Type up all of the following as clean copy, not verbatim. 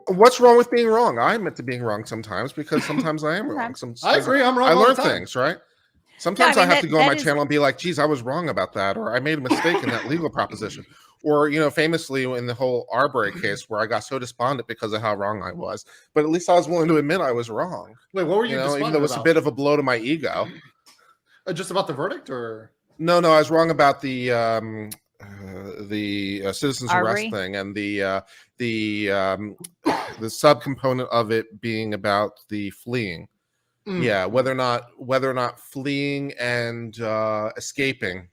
What's wrong with being wrong? I admit to being wrong sometimes because sometimes I am wrong. I agree. I'm wrong. I all learn the time. things, right? Sometimes I I mean, have to go on my channel and be like, geez, I was wrong about that, or I made a mistake in that legal proposition. Or, famously in the whole Arbery case where I got so despondent because of how wrong I was. But at least I was willing to admit I was wrong. Wait, what were you despondent even though it's about? a bit of a blow to my ego. Just about the verdict, or? No, I was wrong about the citizens Arbery? arrest thing and the subcomponent of it being about the fleeing. Yeah, whether or not fleeing and escaping.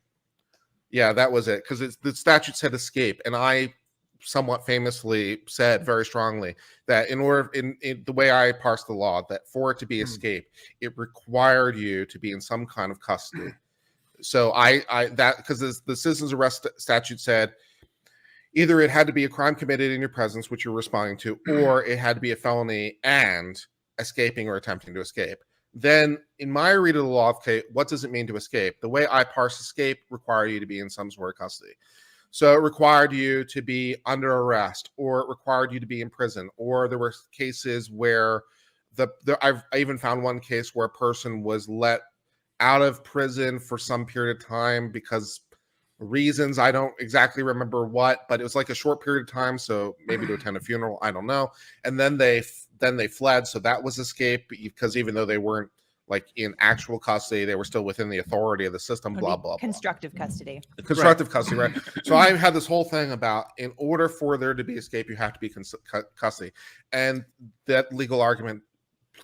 Yeah, that was it. Because the statute said escape, and I somewhat famously said very strongly that in the way I parsed the law, that for it to be escape, it required you to be in some kind of custody. So because the citizens arrest statute said either it had to be a crime committed in your presence, which you're responding to, or it had to be a felony and escaping or attempting to escape. Then in my read of the law, okay, what does it mean to escape? The way I parse escape required you to be in some sort of custody. So it required you to be under arrest, or it required you to be in prison, or there were cases where I even found one case where a person was let out of prison for some period of time because reasons I don't exactly remember what, but it was like a short period of time, so maybe to attend a funeral, I don't know. And then they fled, so that was escape, because even though they weren't like in actual custody, they were still within the authority of the system. Blah blah blah. Constructive custody. Constructive custody, right? So I had this whole thing about in order for there to be escape, you have to be custody, and that legal argument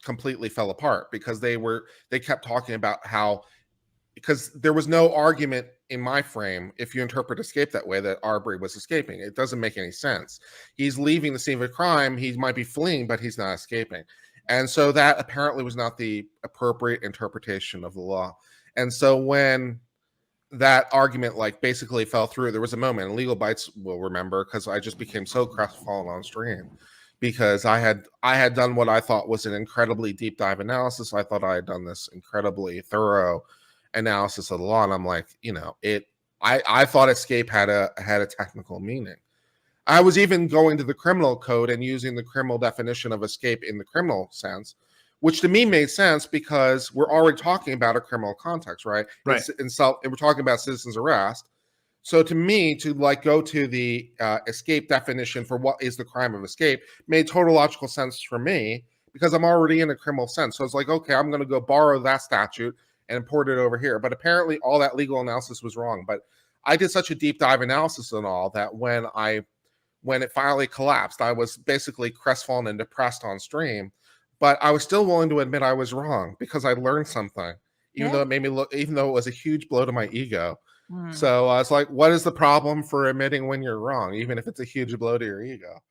completely fell apart because they kept talking about how, because there was no argument in my frame, if you interpret escape that way, that Arbery was escaping. It doesn't make any sense. He's leaving the scene of a crime. He might be fleeing, but he's not escaping. And so that apparently was not the appropriate interpretation of the law. And so when that argument basically fell through, there was a moment, and Legalbytes will remember, because I just became so crestfallen on stream, because I had done what I thought was an incredibly deep dive analysis. I thought I had done this incredibly thorough analysis of the law, and I'm like, I thought escape had a technical meaning. I was even going to the criminal code and using the criminal definition of escape in the criminal sense, which to me made sense because we're already talking about a criminal context, right? Right. And we're talking about citizens arrest. So to me, to go to the escape definition for what is the crime of escape made total logical sense for me because I'm already in a criminal sense. So it's like, okay, I'm going to go borrow that statute and import it over here. But apparently all that legal analysis was wrong. But I did such a deep dive analysis and all that when it finally collapsed, I was basically crestfallen and depressed on stream, but I was still willing to admit I was wrong because I learned something, even though it was a huge blow to my ego. So I was like, what is the problem for admitting when you're wrong, even if it's a huge blow to your ego?